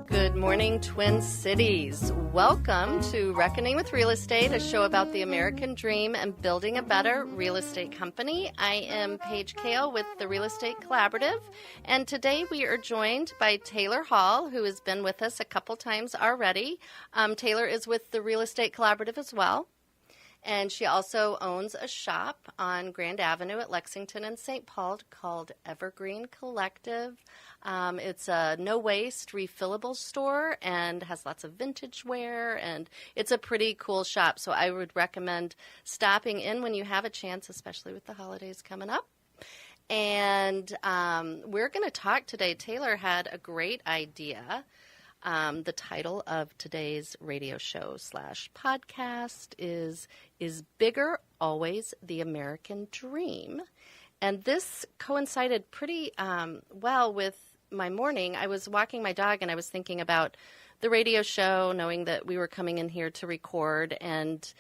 Good morning, Twin Cities. Welcome to Reckoning with Real Estate, a show about the American dream and building a better real estate company. I am Paige Kale with the Real Estate Collaborative, and today we are joined by Taylor Hall, who has been with us a couple times already. Taylor is with the Real Estate Collaborative as well, and she also owns a shop on Grand Avenue at Lexington and St. Paul called Evergreen Collective. It's a no-waste, refillable store and has lots of vintage wear, and it's a pretty cool shop. So I would recommend stopping in when you have a chance, especially with the holidays coming up. And we're going to talk today. Taylor had a great idea. The title of today's radio show / podcast is Bigger Always the American Dream? And this coincided pretty well with my morning. I was walking my dog and I was thinking about the radio show, knowing that we were coming in here to record, and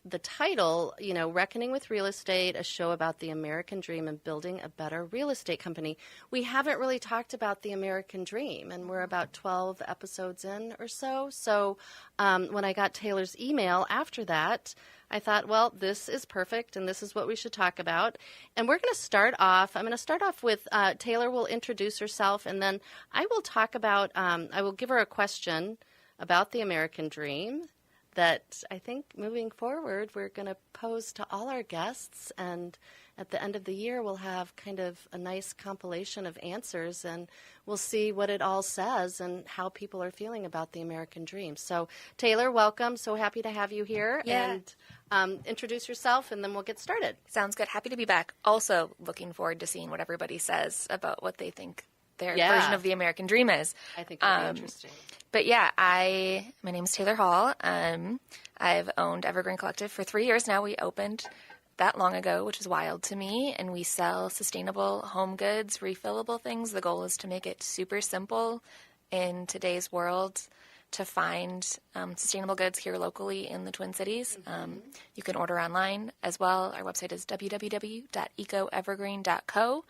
the title, Reckoning with Real Estate, a show about the American dream and building a better real estate company. We haven't really talked about the American dream, and we're about 12 episodes in or so. So when I got Taylor's email after that, I thought, well, this is perfect, and this is what we should talk about. And we're going to start off. I'm going to start off with Taylor will introduce herself, and then I will talk about, I will give her a question about the American dream that I think moving forward we're going to pose to all our guests, and at the end of the year we'll have kind of a nice compilation of answers, and we'll see what it all says and how people are feeling about the American dream. So Taylor, welcome. So happy to have you here. Yeah. And introduce yourself, and then we'll get started. Sounds good. Happy to be back. Also looking forward to seeing what everybody says about what they think their version of the American dream is. I think it'll be interesting. But yeah, my name is Taylor Hall. I've owned Evergreen Collective for 3 years now. We opened that long ago, which is wild to me, and we sell sustainable home goods, refillable things. The goal is to make it super simple in today's world to find sustainable goods here locally in the Twin Cities. You can order online as well. Our website is www.ecoevergreen.co.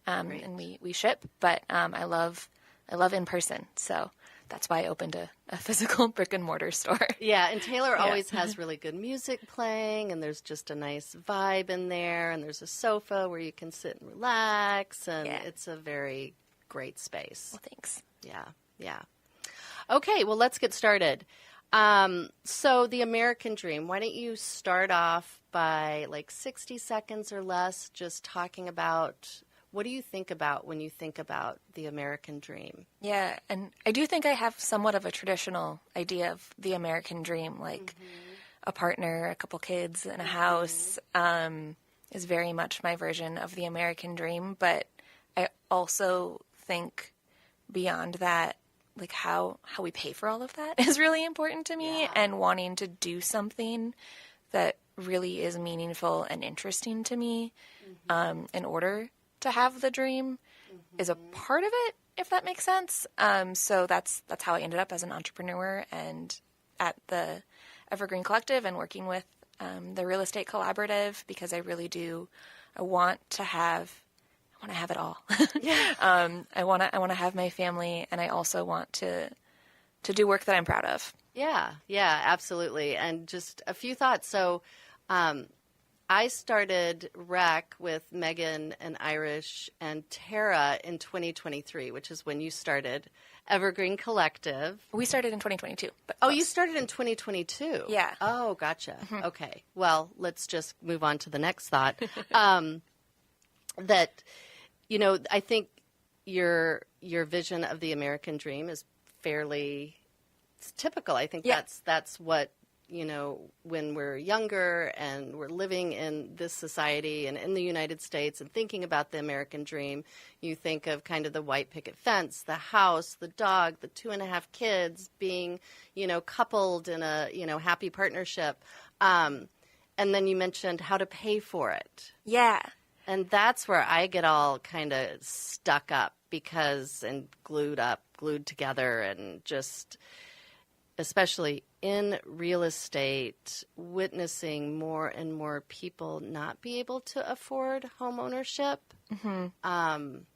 And we ship, but I love in person, so that's why I opened a physical brick and mortar store. Yeah, and Taylor always has really good music playing, and there's just a nice vibe in there, and there's a sofa where you can sit and relax, and it's a very great space. Well, thanks. Yeah. Okay, well, let's get started. So the American dream, why don't you start off by like 60 seconds or less just talking about what do you think about when you think about the American dream? Yeah, and I do think I have somewhat of a traditional idea of the American dream, like a partner, a couple kids, and a house is very much my version of the American dream. But I also think beyond that, like how we pay for all of that is really important to me, and wanting to do something that really is meaningful and interesting to me in order to have the dream is a part of it, if that makes sense. So that's how I ended up as an entrepreneur and at the Evergreen Collective and working with the Real Estate Collaborative, because I really do. I want to have it all. I want to have my family, and I also want to do work that I'm proud of. Yeah, absolutely. And just a few thoughts. So, I started REC with Megan and Irish and Tara in 2023, which is when you started Evergreen Collective. We started in 2022. But you started in 2022? Yeah. Oh, gotcha. Okay. Well, let's just move on to the next thought. That, I think your vision of the American dream is fairly typical. I think that's what when we're younger and we're living in this society and in the United States and thinking about the American dream, you think of kind of the white picket fence, the house, the dog, the 2.5 kids being, coupled in a, happy partnership. And then you mentioned how to pay for it. Yeah. And that's where I get all kind of stuck up and glued together, and just especially in real estate, witnessing more and more people not be able to afford home ownership, and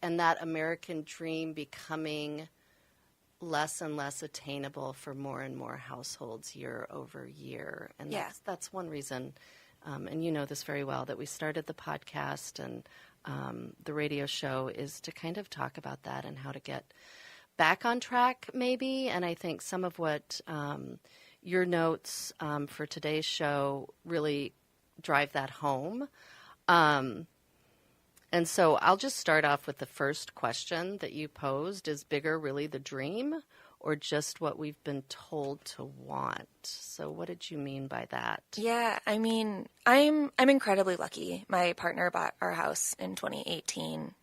that American dream becoming less and less attainable for more and more households year over year. And that's one reason, and you know this very well, that we started the podcast and the radio show is to kind of talk about that and how to get back on track maybe. And I think some of what your notes for today's show really drive that home. And so I'll just start off with the first question that you posed. Is bigger really the dream or just what we've been told to want? So what did you mean by that? Yeah, I mean, I'm incredibly lucky. My partner bought our house in 2018.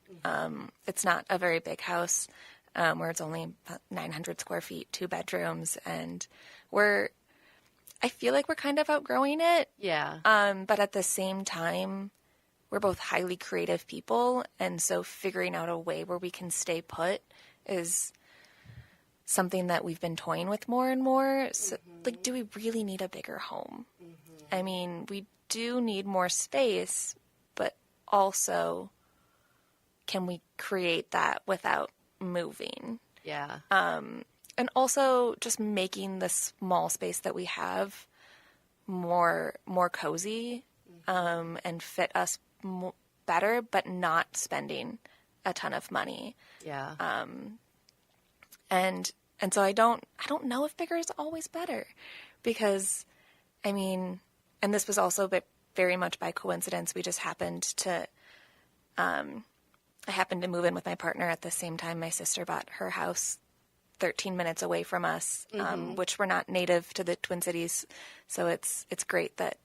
It's not a very big house, where it's only about 900 square feet, 2 bedrooms, and I feel like we're kind of outgrowing it. Yeah. But at the same time, we're both highly creative people, and so figuring out a way where we can stay put is something that we've been toying with more and more. So, like, do we really need a bigger home? I mean, we do need more space, but also, can we create that without moving? Yeah. And also just making the small space that we have more cozy, and fit us better, but not spending a ton of money. Yeah. And so I don't know if bigger is always better, because, I mean, and this was also very much by coincidence. We just happened to, I happened to move in with my partner at the same time my sister bought her house 13 minutes away from us, which we're not native to the Twin Cities. So it's great that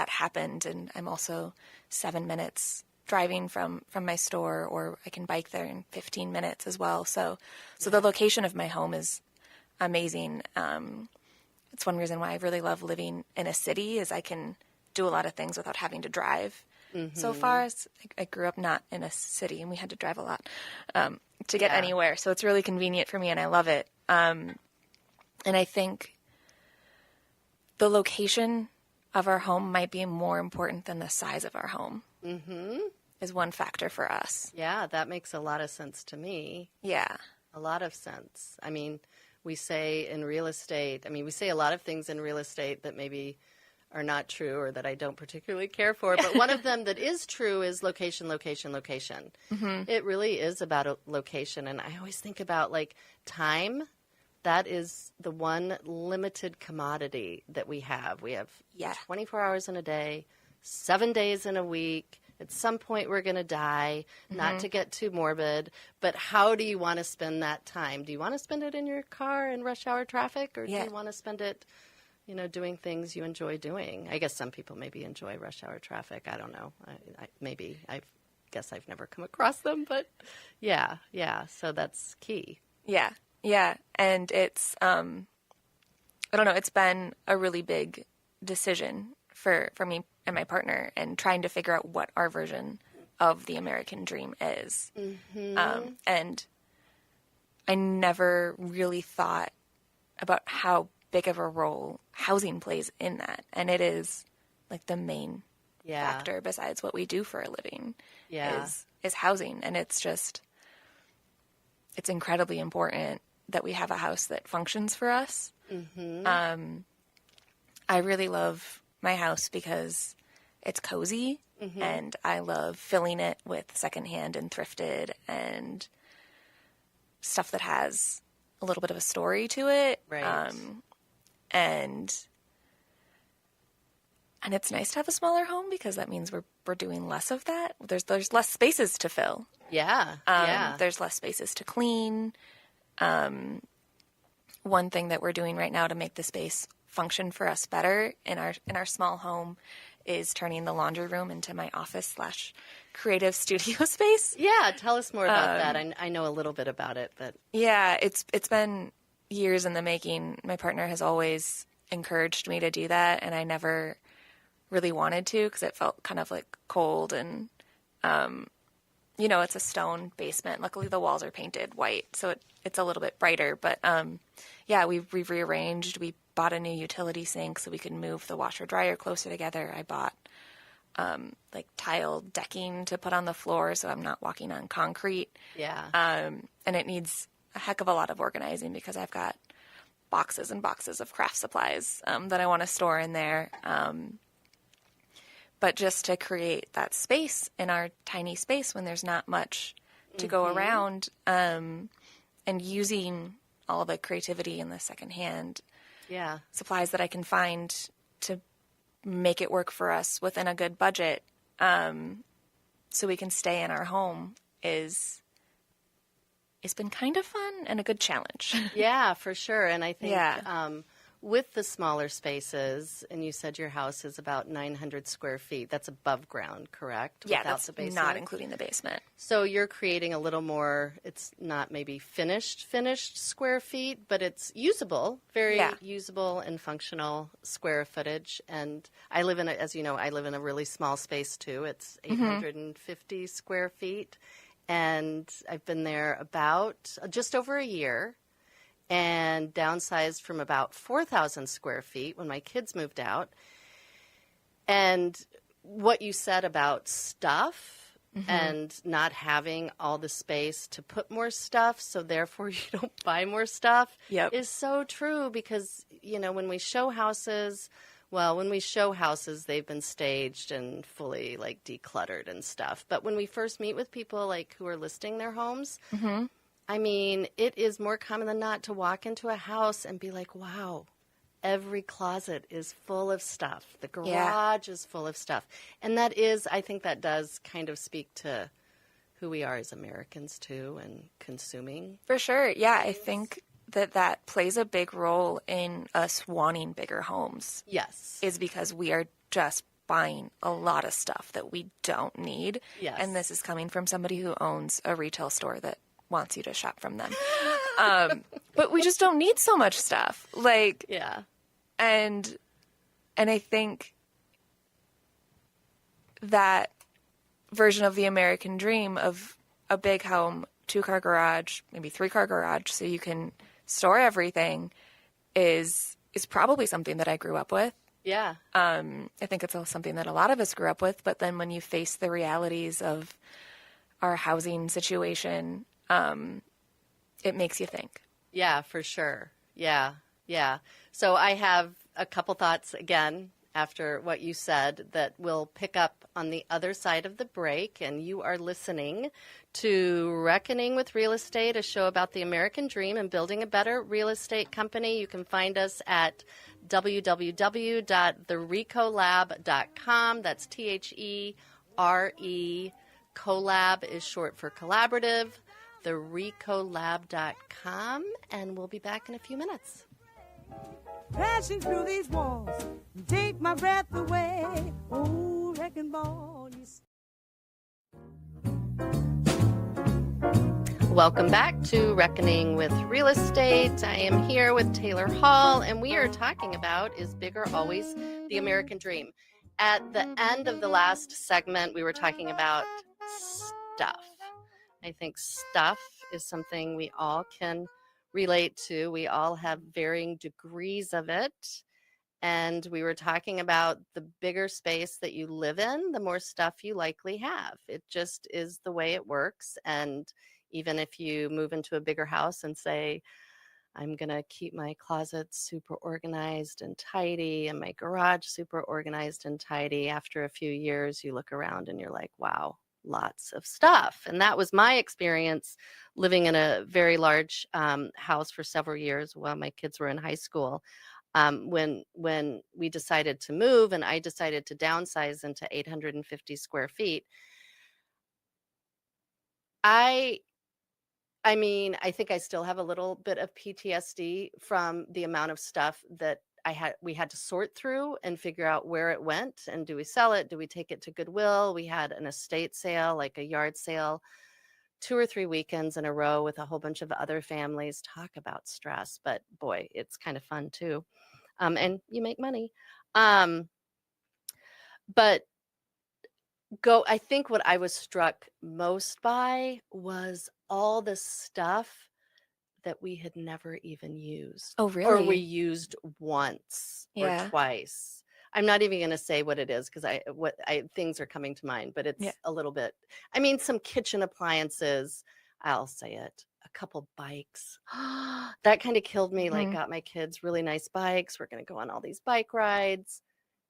happened. And I'm also 7 minutes driving from my store, or I can bike there in 15 minutes as well. So the location of my home is amazing. It's one reason why I really love living in a city, is I can do a lot of things without having to drive. So far as I grew up not in a city, and we had to drive a lot to get anywhere. So it's really convenient for me, and I love it. And I think the location of our home might be more important than the size of our home. Is one factor for us. Yeah, that makes a lot of sense to me. Yeah. A lot of sense. I mean, we say in real estate, we say a lot of things in real estate that maybe are not true or that I don't particularly care for, but one of them that is true is location, location, location. It really is about a location, and I always think about, like, time. That is the one limited commodity that we have. We have 24 hours in a day, 7 days in a week. At some point, we're going to die, not to get too morbid, but how do you want to spend that time? Do you want to spend it in your car in rush hour traffic, or do you want to spend it, doing things you enjoy doing? I guess some people maybe enjoy rush hour traffic. I don't know. I guess I've never come across them, but yeah. So that's key. Yeah. And it's, I don't know, it's been a really big decision for me and my partner, and trying to figure out what our version of the American dream is. And I never really thought about how big of a role housing plays in that. And it is, like, the main factor besides what we do for a living is housing. And it's incredibly important that we have a house that functions for us. I really love my house because it's cozy, and I love filling it with secondhand and thrifted and stuff that has a little bit of a story to it. Right. And it's nice to have a smaller home, because that means we're doing less of that. There's less spaces to fill. There's less spaces to clean. One thing that we're doing right now to make the space function for us better in our small home is turning the laundry room into my office/creative studio space. Yeah, tell us more about that. I know a little bit about it, but yeah, it's been years in the making. My partner has always encouraged me to do that, and I never really wanted to, because it felt kind of like cold and it's a stone basement. Luckily, the walls are painted white, so it's a little bit brighter. But yeah, we've rearranged. We bought a new utility sink so we could move the washer dryer closer together. I bought like tile decking to put on the floor so I'm not walking on concrete. Yeah. And it needs a heck of a lot of organizing because I've got boxes and boxes of craft supplies that I want to store in there. But just to create that space in our tiny space when there's not much to go around, and using all the creativity and the secondhand supplies that I can find to make it work for us within a good budget, so we can stay in our home it's been kind of fun and a good challenge. Yeah, for sure. And I think with the smaller spaces, and you said your house is about 900 square feet. That's above ground, correct? Yeah, without that's the basement? not including the basement. So you're creating a little more, it's not maybe finished square feet, but it's usable, very usable and functional square footage. And I live in as you know, I live in a really small space too. It's 850 square feet. And I've been there about just over a year and downsized from about 4,000 square feet when my kids moved out. And what you said about stuff and not having all the space to put more stuff, so therefore you don't buy more stuff, is so true because, when we show houses, they've been staged and fully like decluttered and stuff. But when we first meet with people like who are listing their homes, I mean, it is more common than not to walk into a house and be like, wow, every closet is full of stuff. The garage is full of stuff. And I think that does kind of speak to who we are as Americans too and consuming. For sure. Yeah, I think that plays a big role in us wanting bigger homes. Yes. Is because we are just buying a lot of stuff that we don't need. Yes. And this is coming from somebody who owns a retail store that wants you to shop from them. But we just don't need so much stuff. And I think that version of the American dream of a big home, 2-car garage, maybe 3-car garage, so you can store everything is probably something that I grew up with. Yeah. I think it's something that a lot of us grew up with, but then when you face the realities of our housing situation, it makes you think. Yeah, for sure. Yeah. So I have a couple thoughts again after what you said that we'll pick up on the other side of the break. And you are listening to Reckoning with Real Estate, a show about the American dream and building a better real estate company. You can find us at www.therecolab.com. That's THERE. Collab is short for collaborative. Therecolab.com. And we'll be back in a few minutes. Crashing through these walls, take my breath away. Oh, wrecking ball. Welcome back to Reckoning with Real Estate. I am here with Taylor Hall, and we are talking about Is Bigger Always the American Dream? At the end of the last segment, we were talking about stuff. I think stuff is something we all can relate to. We all have varying degrees of it. And we were talking about the bigger space that you live in, the more stuff you likely have. It just is the way it works. And even if you move into a bigger house and say, I'm going to keep my closet super organized and tidy and my garage super organized and tidy, after a few years, you look around and you're like, wow, lots of stuff. And that was my experience living in a very large house for several years while my kids were in high school. When we decided to move and I decided to downsize into 850 square feet, I mean, I think I still have a little bit of PTSD from the amount of stuff that we had to sort through and figure out where it went. And do we sell it? Do we take it to Goodwill? We had an estate sale, like a yard sale, 2 or 3 weekends in a row with a whole bunch of other families. Talk about stress, but boy, it's kind of fun too. And you make money. But I think what I was struck most by was all the stuff that we had never even used, Oh, or we really? used once or Yeah. twice. I'm not even going to say what it is because things are coming to mind, but Yeah. it's a little bit. I mean, some kitchen appliances. I'll say it. A couple bikes. That kind of killed me. Like, Hmm. got my kids really nice bikes. We're going to go on all these bike rides,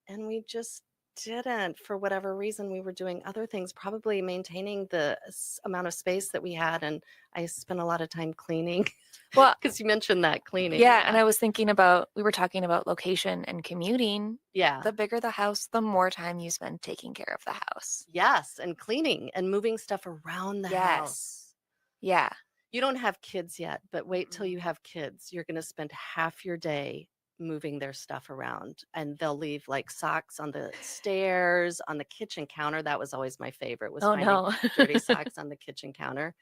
and we just didn't. For whatever reason, we were doing other things, probably maintaining the amount of space that we had, and I spent a lot of time cleaning. Well, Because you mentioned that cleaning. yeah, and I was thinking about, we were talking about location and commuting. Yeah. The bigger the house, the more time you spend taking care of the house. Yes, and cleaning and moving stuff around the Yes. house. Yeah. You don't have kids yet, but wait till you have kids. You're going to spend half your day moving their stuff around, and they'll leave like socks on the stairs, on the kitchen counter. That was always my favorite, was Oh, finding no. dirty socks on the kitchen counter.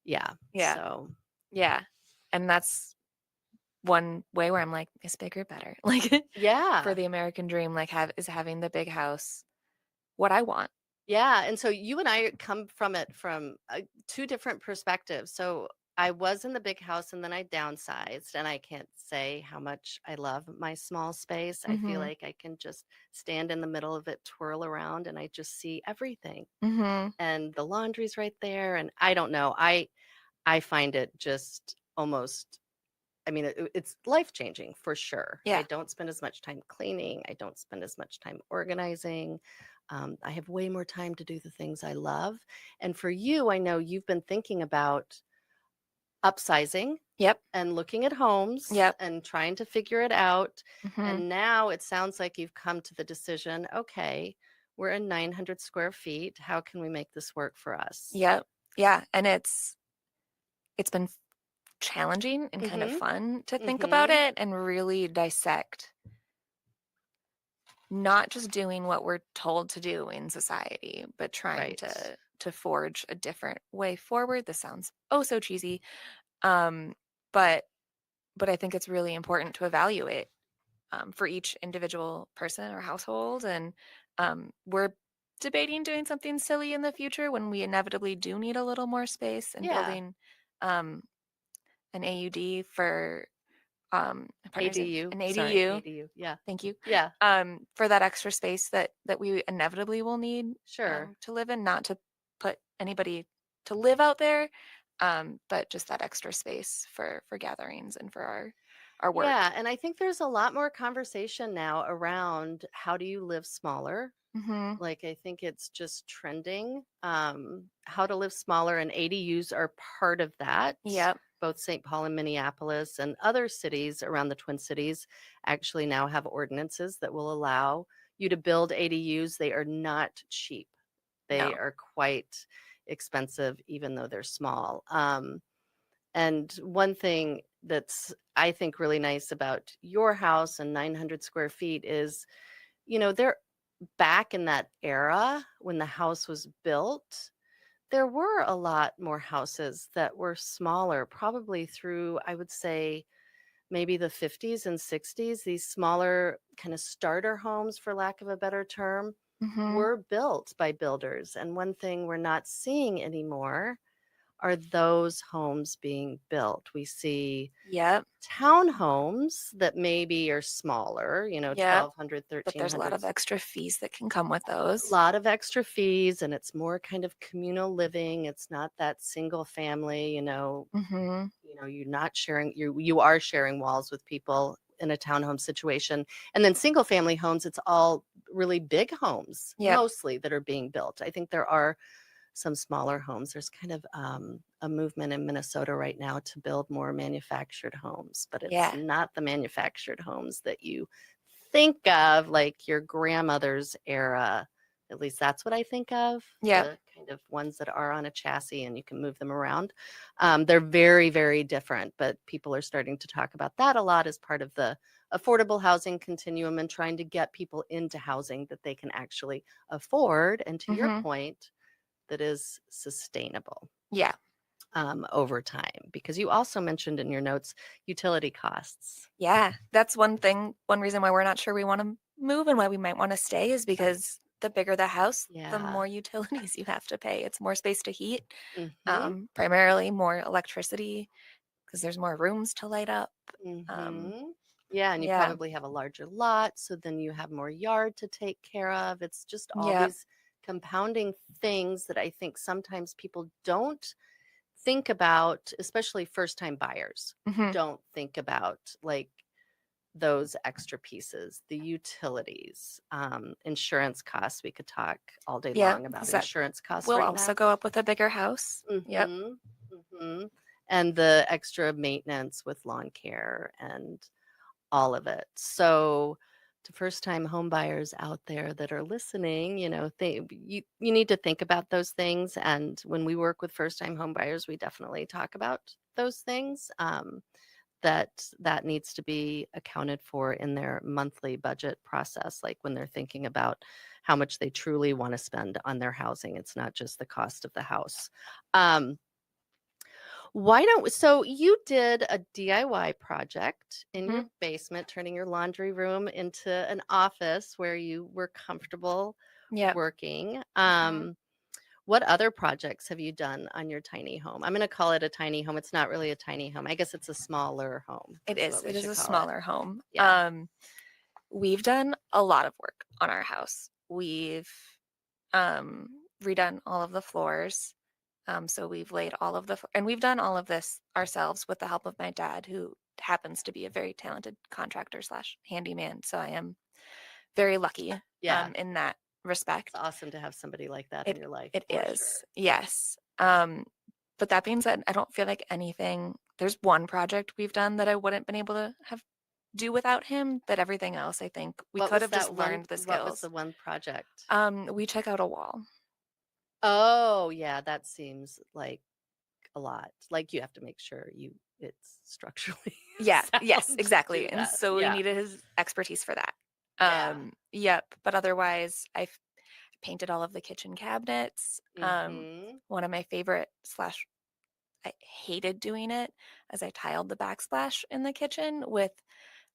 Yeah. Yeah. So, Yeah. And that's one way where I'm like, it's bigger, better. Like, yeah. for the American dream, like, is having the big house what I want. Yeah, and so you and I come from it from two different perspectives. So I was in the big house and then I downsized, and I can't say how much I love my small space. I feel Mm-hmm. like I can just stand in the middle of it, twirl around, and I just see everything. Mm-hmm. And the laundry's right there, and I don't know. I find it just almost, I mean, it's life-changing for sure. I Yeah. don't spend as much time cleaning. I don't spend as much time organizing. I have way more time to do the things I love. And for you, I know you've been thinking about upsizing Yep. and looking at homes Yep. and trying to figure it out. Mm-hmm. And now it sounds like you've come to the decision, okay, we're in 900 square feet. How can we make this work for us? Yep. Yeah. And it's been challenging and kind of Mm-hmm. fun to think about Mm-hmm. it and really dissect not just doing what we're told to do in society, but trying Right. to forge a different way forward. This sounds oh so cheesy. Um, but I think it's really important to evaluate for each individual person or household. And we're debating doing something silly in the future when we inevitably do need a little more space, and Yeah. building an AUD for partners in ADU. an Sorry, ADU. ADU. Yeah. Thank you. Yeah. For that extra space that we inevitably will need Sure. to live in, not to put anybody to live out there, but just that extra space for gatherings and for our work. Yeah, and I think there's a lot more conversation now around how do you live smaller? Mm-hmm. Like, I think it's just trending. How to live smaller, and ADUs are part of that. Yep. Both St. Paul and Minneapolis and other cities around the Twin Cities actually now have ordinances that will allow you to build ADUs. They are not cheap. They No. are quite expensive, even though they're small. And one thing that's, I think, really nice about your house and 900 square feet is, they're back in that era when the house was built. There were a lot more houses that were smaller, probably through, I would say, maybe the 50s and 60s. These smaller kind of starter homes, for lack of a better term, Mm-hmm. were built by builders. And one thing we're not seeing anymore are those homes being built. We see Yep. townhomes that maybe are smaller, Yep. 1,200, But there's a lot of 1,300. extra fees that can come with A those. lot of extra fees, and it's more kind of communal living. It's not that single family, Mm-hmm. you're not sharing, you are sharing walls with people in a townhome situation. And then single family homes, it's all really big homes, Yep. mostly, that are being built. I think there are some smaller homes. There's kind of a movement in Minnesota right now to build more manufactured homes, but it's Yeah. not the manufactured homes that you think of, like your grandmother's era. At least that's what I think of. Yep. The kind of ones that are on a chassis and you can move them around. They're very, very different, but people are starting to talk about that a lot as part of the affordable housing continuum and trying to get people into housing that they can actually afford. And to your Mm-hmm. point, that is sustainable Yeah. over time, because you also mentioned in your notes utility costs. Yeah. That's one reason why we're not sure we want to move and why we might want to stay, is because the bigger the house, the Yeah. more utilities you have to pay. It's more space to heat, Mm-hmm. primarily more electricity because there's more rooms to light up. Mm-hmm. Yeah, and you Yeah. probably have a larger lot, so then you have more yard to take care of. It's just all Yeah. these compounding things that I think sometimes people don't think about, especially first-time buyers, Hmm. don't think about like those extra pieces, the utilities, insurance costs. We could talk all day Yeah. long about 'Cause that insurance costs will right also now. go up with a bigger house. Yep. Mm-hmm. Mm-hmm. And the extra maintenance with lawn care and all of it. So to first-time home buyers out there that are listening, you need to think about those things. And when we work with first-time home buyers, we definitely talk about those things. That needs to be accounted for in their monthly budget process, like when they're thinking about how much they truly want to spend on their housing. It's not just the cost of the house. Um, so you did a DIY project in Hmm. your basement, turning your laundry room into an office where you were comfortable Yep. working. Hmm. What other projects have you done on your tiny home? I'm going to call it a tiny home. It's not really a tiny home. I guess it's a smaller home. It Is is. what we It is should a call it. smaller home. Yeah. We've done a lot of work on our house. We've redone all of the floors. So we've laid all of and we've done all of this ourselves with the help of my dad, who happens to be a very talented contractor slash handyman. So I am very lucky Yeah. in that It's respect. awesome to have somebody like that in It your life, it for is, sure. yes. But that being said, I don't feel like anything. There's one project we've done that I wouldn't been able to have do without him, but everything else, I think we What could was have just that one? learned the What was skills. the one project? We took out a wall. Oh, yeah, that seems like a lot. Like you have to make sure it's structurally Yeah, yes, sound to exactly. do And that. so we Yeah. needed his expertise for that. Yeah. Yep. But otherwise, I've painted all of the kitchen cabinets. Mm-hmm. One of my favorite slash I hated doing it as I tiled the backsplash in the kitchen with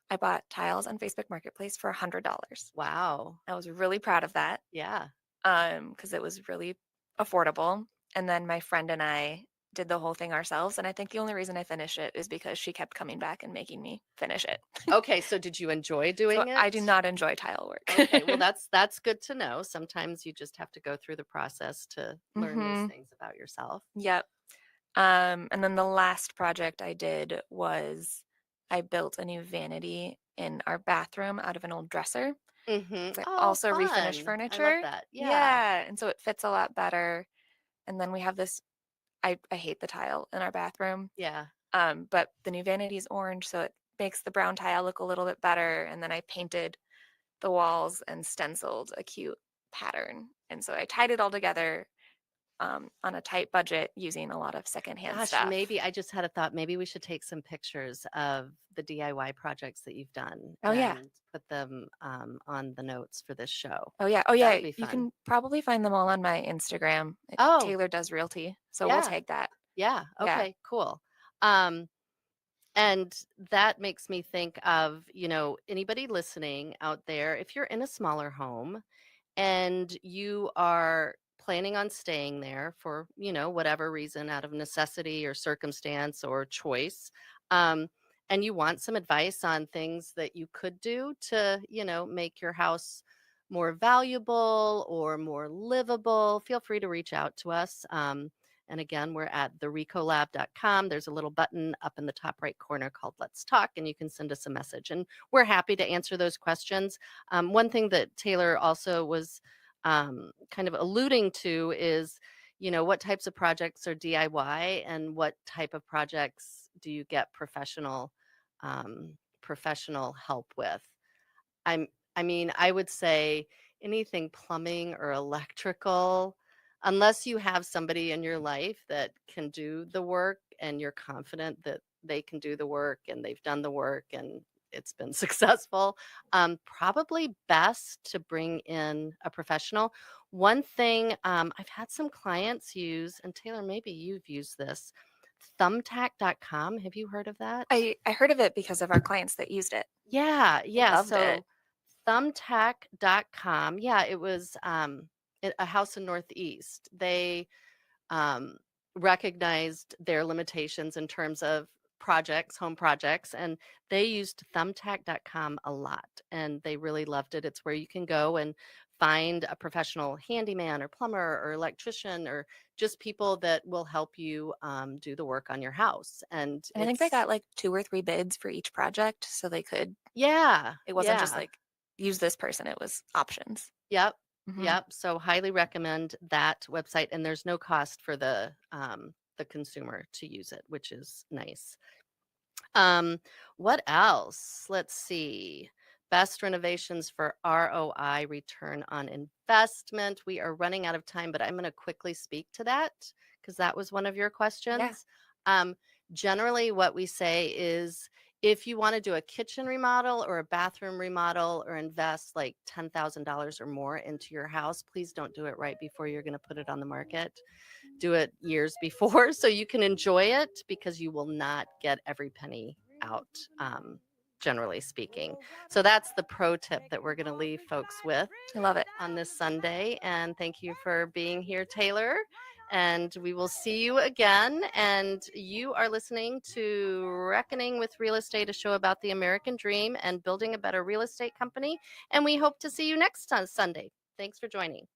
I bought tiles on Facebook Marketplace for $100. Wow. I was really proud of that Yeah. because it was really affordable. And then my friend and I did the whole thing ourselves. And I think the only reason I finished it is because she kept coming back and making me finish it. Okay, so did you enjoy So doing I it? do not enjoy tile work. Okay, well that's good to know. Sometimes you just have to go through the process to learn these Hmm. things about yourself. Yep. And then the last project I did was I built a new vanity in our bathroom out of an old dresser. Mm-hmm. 'Cause I Oh, also refinished fun. I love furniture. that. Yeah. Yeah. And so it fits a lot better. And then we have this, I hate the tile in our bathroom. Yeah. But the new vanity is orange, so it makes the brown tile look a little bit better. And then I painted the walls and stenciled a cute pattern. And so I tied it all together on a tight budget using a lot of secondhand Gosh, stuff. maybe I just had a thought. Maybe we should take some pictures of the DIY projects that you've done Oh, yeah. and put them on the notes for this show. Oh, yeah. Oh, That yeah. would be You fun. can probably find them all on my Instagram. Oh, Taylor Does Realty. So we'll yeah. take that. Yeah. Yeah. Okay, cool. Um, and that makes me think of, anybody listening out there, if you're in a smaller home and you are planning on staying there for, whatever reason out of necessity or circumstance or choice, um, and you want some advice on things that you could do to, make your house more valuable or more livable, feel free to reach out to us. And again, we're at therecolab.com. There's a little button up in the top right corner called Let's Talk, and you can send us a message. And we're happy to answer those questions. One thing that Taylor also was kind of alluding to is, what types of projects are DIY and what type of projects do you get professional help with? I'm I mean, I would say anything plumbing or electrical, unless you have somebody in your life that can do the work and you're confident that they can do the work and they've done the work and it's been successful, probably best to bring in a professional. One thing I've had some clients use, and Taylor, maybe you've used this, thumbtack.com. Have you heard of that? I heard of it because of our clients that used it. Yeah, They yeah. loved it. So Thumbtack.com. Yeah, it was a house in Northeast. They um, recognized their limitations in terms of projects, home projects, and they used thumbtack.com a lot and they really loved it. It's where you can go and find a professional handyman or plumber or electrician or just people that will help you do the work on your house. And And I think they it's, got like 2 or 3 bids for each project, so they could yeah, it wasn't just yeah. like, use this person, it was options. Yep. Mhm. Yep. So highly recommend that website and there's no cost for the consumer to use it, which is nice. Um, what else? Let's see. Best renovations for ROI, return on investment. We are running out of time, but I'm going to quickly speak to that because that was one of your Yeah. questions. Um, Generally, what we say is if you want to do a kitchen remodel or a bathroom remodel or invest like $10,000 or more into your house, please don't do it right before you're going to put it on the market. Do it years before so you can enjoy it because you will not get every penny out, generally speaking. So that's the pro tip that we're going to leave folks with I love it. on this Sunday. And thank you for being here, Taylor. And we will see you again. And you are listening to Reckoning with Real Estate, a show about the American dream and building a better real estate company. And we hope to see you next Sunday. Thanks for joining.